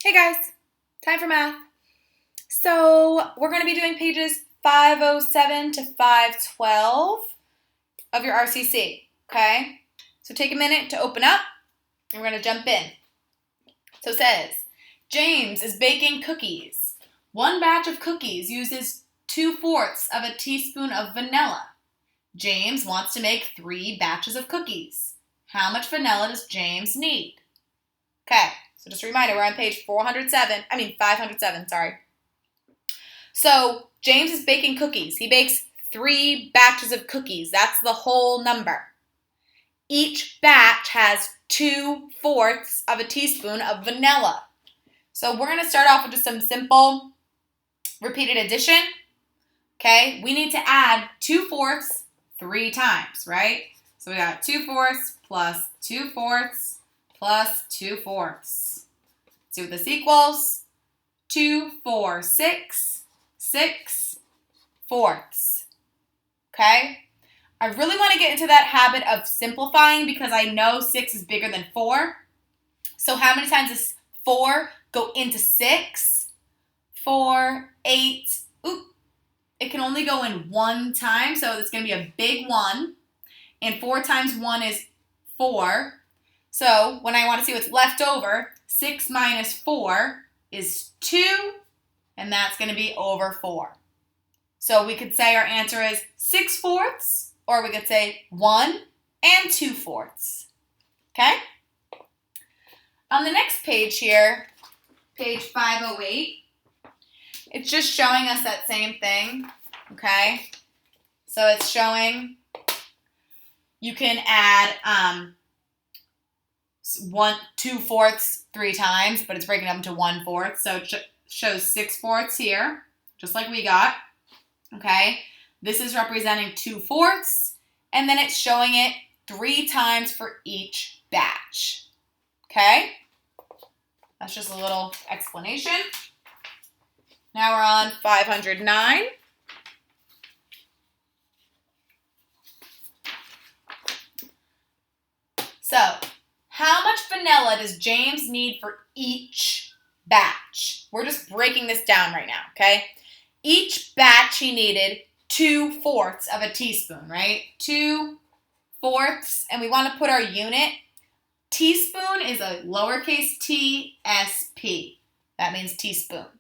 Hey guys, time for math. So we're going to be doing pages 507 to 512 of your RCC, okay? So take a minute to open up and we're going to jump in. So it says, James is baking cookies. One batch of cookies uses 2/4 of a teaspoon of vanilla. James wants to make 3 batches of cookies. How much vanilla does James need? Okay, so just a reminder, we're on page 507, sorry. So James is baking cookies. He bakes 3 batches of cookies. That's the whole number. Each batch has 2/4 of a teaspoon of vanilla. So we're going to start off with just some simple repeated addition. Okay, we need to add 2/4 3 times, right? So we got 2/4 plus 2/4 plus 2/4. Let's see what this equals. 2, 4, 6, 6/4. Okay? I really want to get into that habit of simplifying because I know 6 is bigger than 4. So how many times does 4 go into 6? 4, 8. Oop. It can only go in 1 time, so it's going to be a big 1. And 4 times 1 is 4. So when I want to see what's left over, 6 minus 4 is 2, and that's going to be over 4. So we could say our answer is 6/4, or we could say 1 and 2/4. Okay? On the next page here, page 508, it's just showing us that same thing. Okay? So it's showing you can add 2/4 3 times, but it's breaking up into 1/4. So it shows 6/4 here, just like we got. Okay, this is representing 2/4, and then it's showing it 3 times for each batch. Okay, that's just a little explanation. Now we're on 509. So, how much vanilla does James need for each batch? We're just breaking this down right now, okay? Each batch he needed 2/4 of a teaspoon, right? 2/4, and we want to put our unit. Teaspoon is a lowercase t-s-p. That means teaspoon.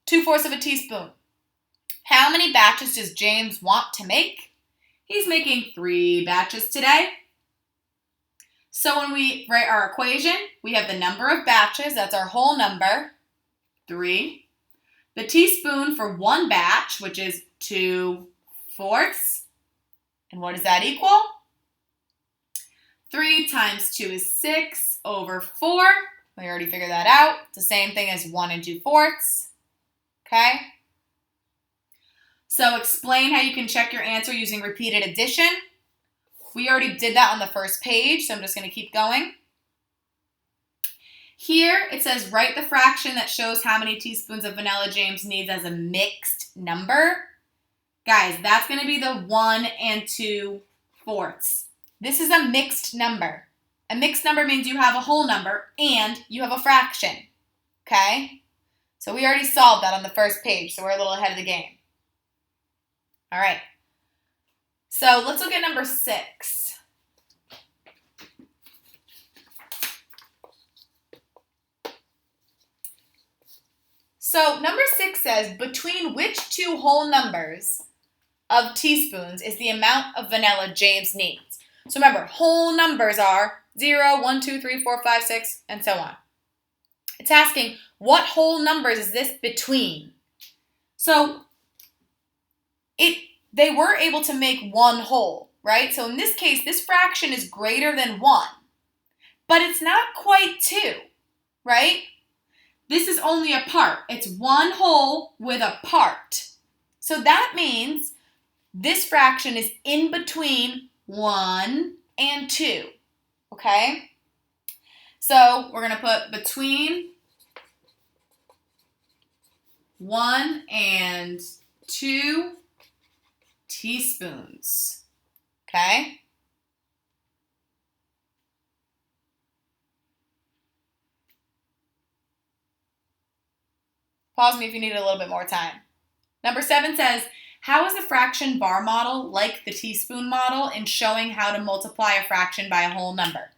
2/4 of a teaspoon. How many batches does James want to make? He's making 3 batches today. So when we write our equation, we have the number of batches. That's our whole number, 3. The teaspoon for 1 batch, which is 2/4. And what does that equal? 3 times 2 is 6 over 4. We already figured that out. It's the same thing as 1 and 2/4. Okay? So explain how you can check your answer using repeated addition. We already did that on the first page, so I'm just going to keep going. Here it says write the fraction that shows how many teaspoons of vanilla James needs as a mixed number. Guys, that's going to be the 1 and 2/4. This is a mixed number. A mixed number means you have a whole number and you have a fraction. Okay? So we already solved that on the first page, so we're a little ahead of the game. All right. So let's look at number 6. So number 6 says, between which 2 whole numbers of teaspoons is the amount of vanilla James needs? So remember, whole numbers are 0, 1, 2, 3, 4, 5, 6, and so on. It's asking, what whole numbers is this between? So they were able to make 1 whole, right? So in this case, this fraction is greater than 1, but it's not quite 2, right? This is only a part. It's 1 whole with a part. So that means this fraction is in between 1 and 2, okay? So we're going to put between 1 and 2 teaspoons, okay? Pause me if you need a little bit more time. Number 7 says, how is the fraction bar model like the teaspoon model in showing how to multiply a fraction by a whole number?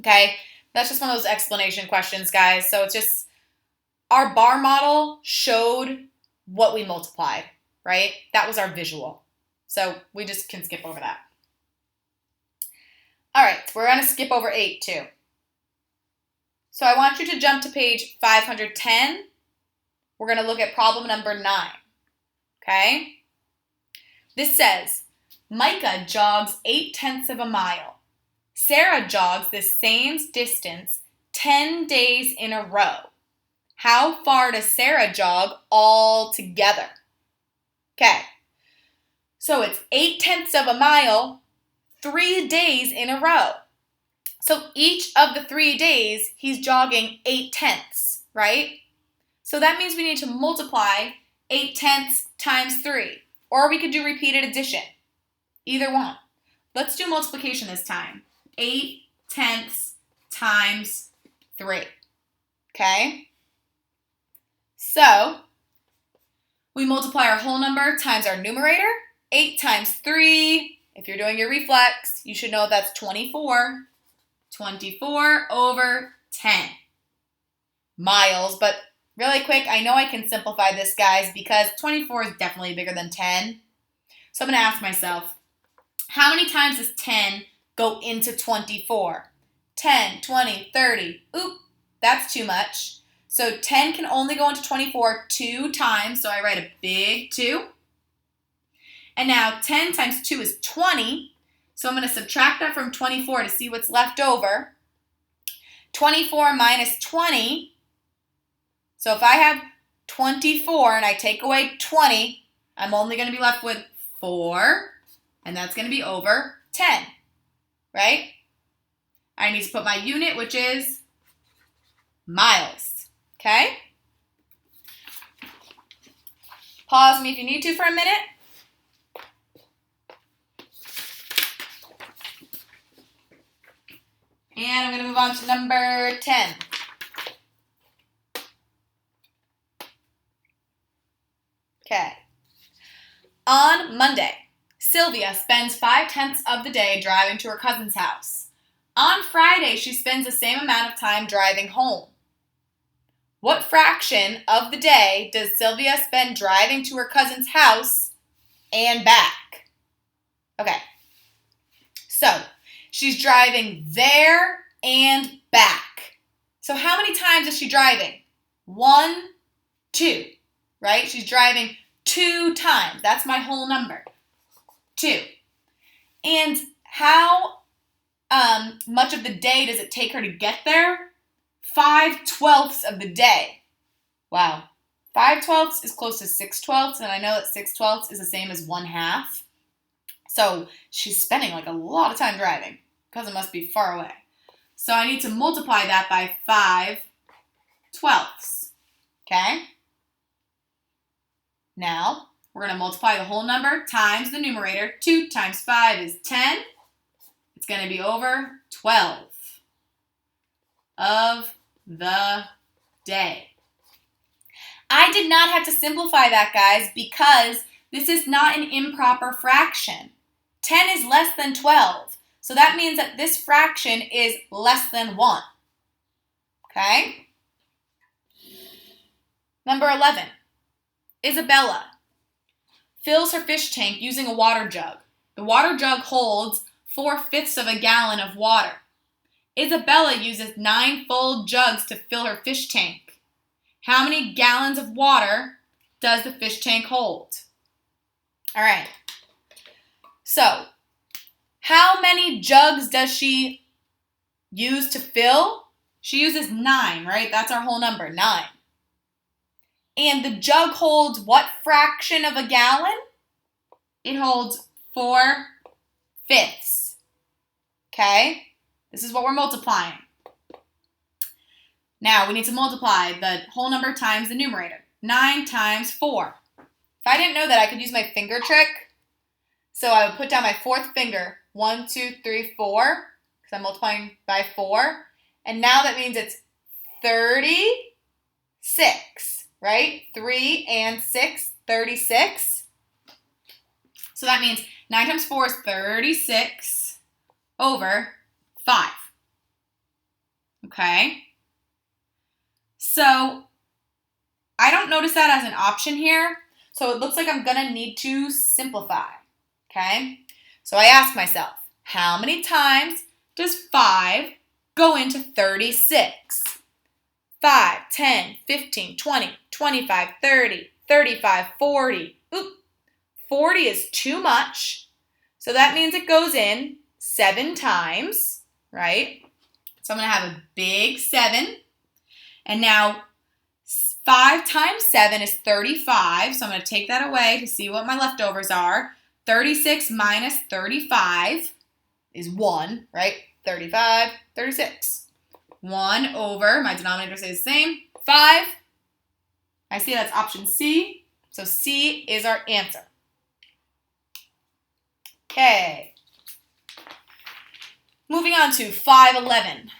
Okay, that's just one of those explanation questions, guys. So it's just, our bar model showed what we multiplied, right? That was our visual. So we just can skip over that. All right, we're going to skip over 8 too. So I want you to jump to page 510. We're going to look at problem number 9. Okay? This says, Micah jogs 8/10 of a mile. Sarah jogs the same distance 10 days in a row. How far does Sarah jog all together? Okay. So it's 8/10 of a mile, 3 days in a row. So each of the 3 days, he's jogging 8/10, right? So that means we need to multiply 8/10 times 3. Or we could do repeated addition. Either one. Let's do multiplication this time. 8/10 times 3. Okay? So, we multiply our whole number times our numerator. 8 times 3. If you're doing your reflex, you should know that's 24. 24 over 10 miles. But really quick, I know I can simplify this, guys, because 24 is definitely bigger than 10. So I'm going to ask myself, how many times does 10 go into 24? 10, 20, 30. Oop, that's too much. So 10 can only go into 24 2 times, so I write a big 2. And now 10 times 2 is 20, so I'm going to subtract that from 24 to see what's left over. 24 minus 20, so if I have 24 and I take away 20, I'm only going to be left with 4, and that's going to be over 10, right? I need to put my unit, which is miles, okay? Pause me if you need to for a minute. And I'm going to move on to number 10. Okay. On Monday, Sylvia spends 5/10 of the day driving to her cousin's house. On Friday, she spends the same amount of time driving home. What fraction of the day does Sylvia spend driving to her cousin's house and back? Okay. So, she's driving there and back. So how many times is she driving? 1, 2, right? She's driving 2 times. That's my whole number. 2. And how much of the day does it take her to get there? 5/12 of the day. Wow. 5/12 is close to 6/12, and I know that 6/12 is the same as 1/2. So she's spending like a lot of time driving because it must be far away. So I need to multiply that by 5/12. Okay? Now, we're going to multiply the whole number times the numerator. 2 times 5 is 10. It's going to be over 12 of the day. I did not have to simplify that, guys, because this is not an improper fraction. 10 is less than 12. So that means that this fraction is less than 1. Okay? Number 11. Isabella fills her fish tank using a water jug. The water jug holds 4/5 of a gallon of water. Isabella uses 9 full jugs to fill her fish tank. How many gallons of water does the fish tank hold? All right. So, how many jugs does she use to fill? She uses 9, right? That's our whole number, 9. And the jug holds what fraction of a gallon? It holds 4/5. Okay? This is what we're multiplying. Now, we need to multiply the whole number times the numerator. 9 times 4. If I didn't know that, I could use my finger trick. So I would put down my 4th finger. 1, 2, 3, 4. Because I'm multiplying by 4. And now that means it's 36. right? 3 and 6, 36. So that means 9 times 4 is 36 over 5. Okay? So I don't notice that as an option here. So it looks like I'm going to need to simplify. Okay? So I ask myself, how many times does 5 go into 36? 5, 10, 15, 20, 25, 30, 35, 40. Oop, 40 is too much. So that means it goes in 7 times, right? So I'm going to have a big 7. And now 5 times 7 is 35. So I'm going to take that away to see what my leftovers are. 36 minus 35 is 1, right? 35, 36. 1 over, my denominator stays the same, 5. I see that's option C. So C is our answer. Okay. Moving on to 511.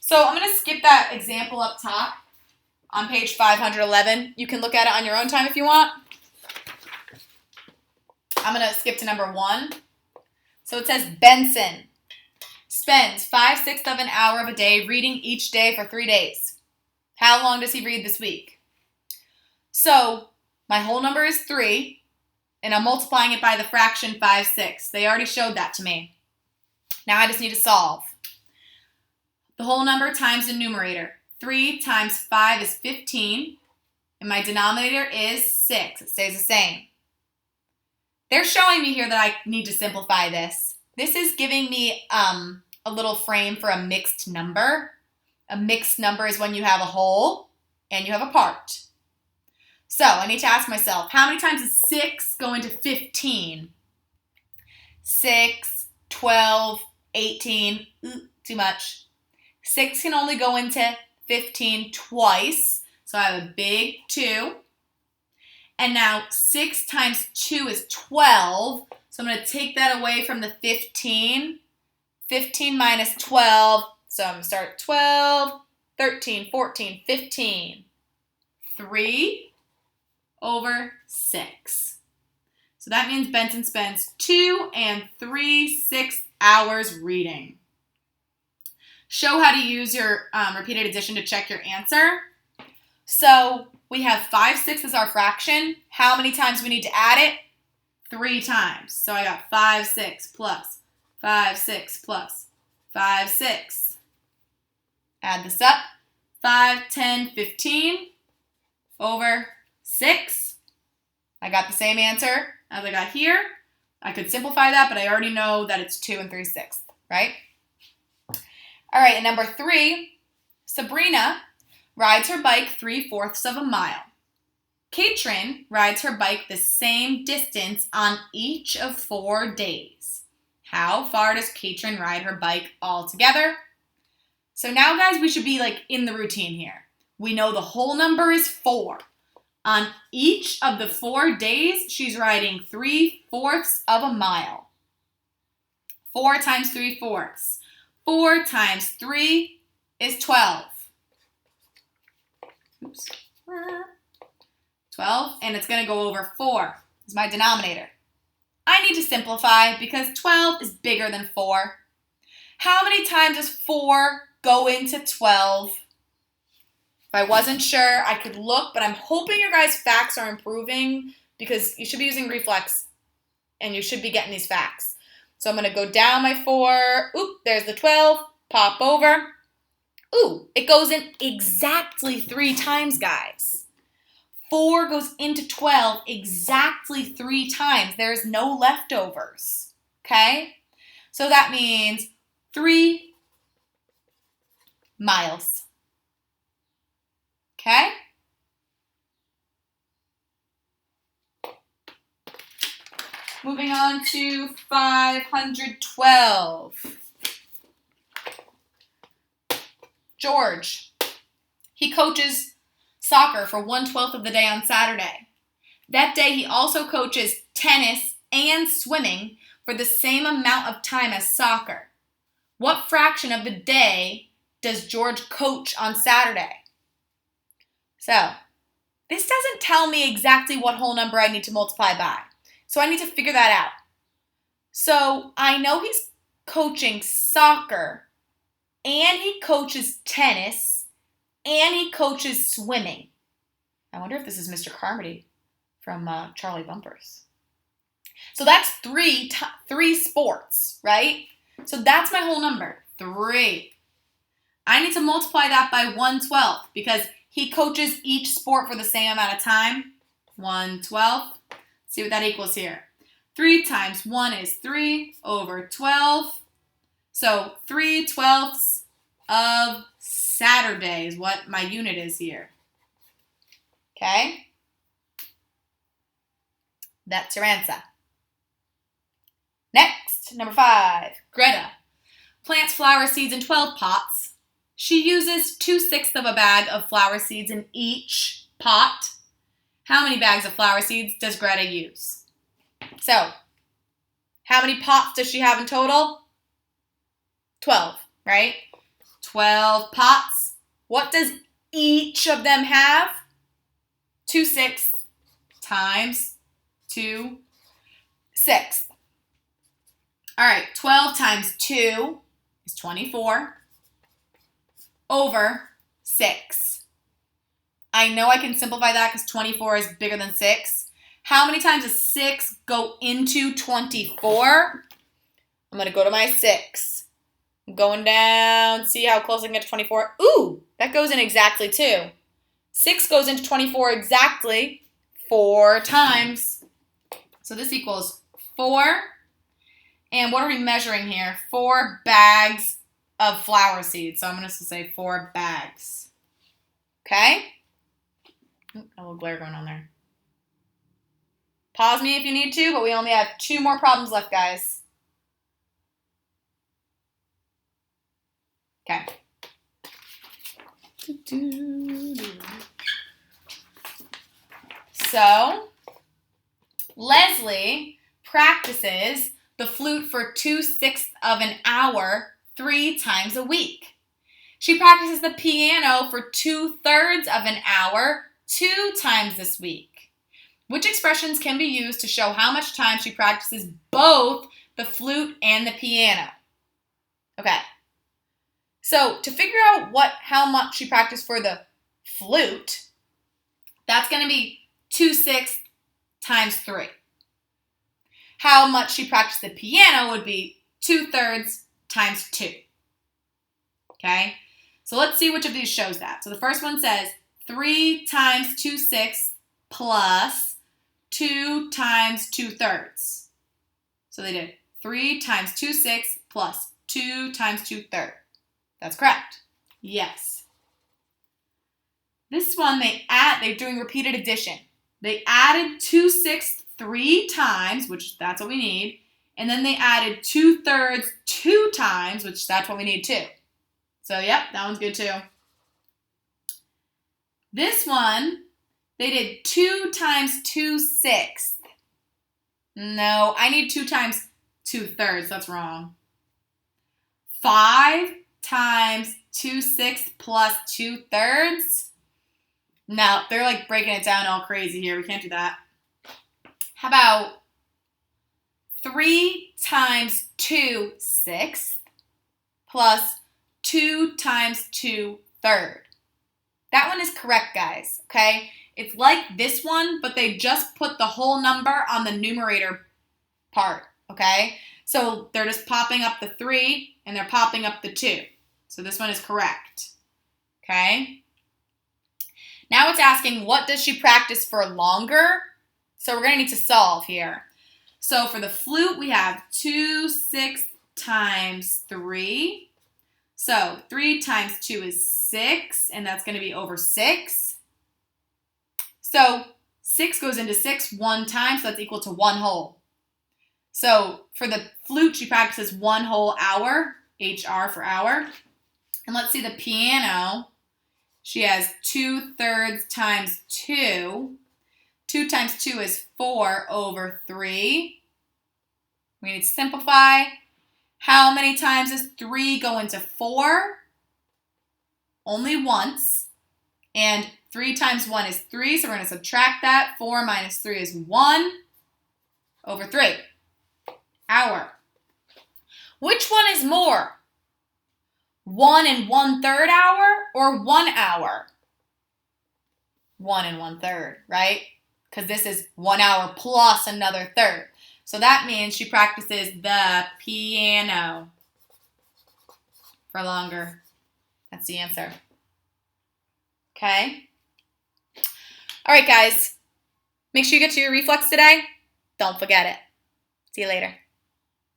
So I'm going to skip that example up top on page 511. You can look at it on your own time if you want. I'm going to skip to number 1. So it says Benson spends 5/6 of an hour of a day reading each day for 3 days. How long does he read this week? So my whole number is 3, and I'm multiplying it by the fraction 5/6. They already showed that to me. Now I just need to solve. The whole number times the numerator. 3 times 5 is 15, and my denominator is 6. It stays the same. They're showing me here that I need to simplify this. This is giving me a little frame for a mixed number. A mixed number is when you have a whole and you have a part. So I need to ask myself, how many times does 6 go into 15? 6, 12, 18, too much. 6 can only go into 15 twice, so I have a big 2. And now 6 times 2 is 12, so I'm going to take that away from the 15. 15 minus 12, so I'm going to start at 12, 13, 14, 15. 3 over 6. So that means Benson spends 2 and 3/6 hours reading. Show how to use your repeated addition to check your answer. So we have 5/6 as our fraction. How many times do we need to add it? 3 times. So I got 5/6 plus 5/6 plus 5/6. Add this up. 5, 10, 15 over 6. I got the same answer as I got here. I could simplify that, but I already know that it's 2 and 3/6, right? All right, and number 3, Sabrina rides her bike 3/4 of a mile. Katrin rides her bike the same distance on each of 4 days. How far does Katrin ride her bike altogether? So now, guys, we should be in the routine here. We know the whole number is 4. On each of the 4 days, she's riding 3/4 of a mile. 4 times 3/4. 4 times 3 is 12. Oops. 12, and it's going to go over 4. Is my denominator. I need to simplify because 12 is bigger than 4. How many times does 4 go into 12? If I wasn't sure, I could look, but I'm hoping your guys' facts are improving because you should be using reflex and you should be getting these facts. So I'm going to go down my 4. Oop, there's the 12. Pop over. Ooh, it goes in exactly 3 times, guys. 4 goes into 12 exactly 3 times. There's no leftovers, okay? So that means 3 miles, okay? Moving on to 512. George, he coaches soccer for 1/12 of the day on Saturday. That day, he also coaches tennis and swimming for the same amount of time as soccer. What fraction of the day does George coach on Saturday? So this doesn't tell me exactly what whole number I need to multiply by. So I need to figure that out. So I know he's coaching soccer, and he coaches tennis, and he coaches swimming. I wonder if this is Mr. Carmody from Charlie Bumpers. So that's three sports, right? So that's my whole number, 3. I need to multiply that by 1/12 because he coaches each sport for the same amount of time. 1/12. See what that equals here. 3 times 1 is 3 over 12. So 3/12 of Saturday is what my unit is here. Okay? That's your answer. Next, number 5. Greta plants flower seeds in 12 pots. She uses 2/6 of a bag of flower seeds in each pot. How many bags of flower seeds does Greta use? So, how many pots does she have in total? 12, right? 12 pots. What does each of them have? 2/6 times 2/6. All right, 12 times 2 is 24 over 6. I know I can simplify that because 24 is bigger than 6. How many times does 6 go into 24? I'm going to go to my 6. I'm going down, see how close I can get to 24. Ooh, that goes in exactly 2. 6 goes into 24 exactly 4 times. So this equals 4. And what are we measuring here? 4 bags of flower seeds. So I'm going to say 4 bags. Okay? A little glare going on there. Pause me if you need to, but we only have 2 more problems left, guys. Okay. So, Leslie practices the flute for 2/6 of an hour 3 times a week. She practices the piano for 2/3 of an hour 2 times this week. Which expressions can be used to show how much time she practices both the flute and the piano? Okay. So to figure out how much she practiced for the flute, that's going to be 2/6 times 3. How much she practiced the piano would be 2/3 times 2. Okay? So let's see which of these shows that. So the first one says 3 times 2/6 plus 2 times 2/3. So they did 3 times 2/6 plus 2 times 2/3. That's correct. Yes. This one, they're doing repeated addition. They added 2/6 3 times, which that's what we need, and then they added 2/3 2 times, which that's what we need too. So yep, that one's good too. This one, they did 2 times 2/6. No, I need 2 times 2/3. That's wrong. 5 times 2/6 plus 2/3. No, they're like breaking it down all crazy here. We can't do that. How about 3 times 2/6 plus 2 times 2/3. That one is correct, guys, okay? It's like this one, but they just put the whole number on the numerator part, okay? So they're just popping up the 3 and they're popping up the 2. So this one is correct, okay? Now it's asking, what does she practice for longer? So we're going to need to solve here. So for the flute, we have 2/6 times 3. So 3 times 2 is 6, and that's going to be over 6. So 6 goes into 6 one time, so that's equal to 1 whole. So for the flute, she practices 1 whole hour, HR for hour. And let's see the piano. She has 2/3 times 2. 2 times 2 is 4 over 3. We need to simplify. How many times does 3 go into 4? only once. And 3 times 1 is 3, so we're going to subtract that. 4 minus 3 is 1 over 3. Hour. Which one is more? 1 1/3 hour or 1 hour? 1 1/3, right? Because this is 1 hour plus another third. So that means she practices the piano for longer. That's the answer. Okay? All right, guys. Make sure you get to your reflex today. Don't forget it. See you later.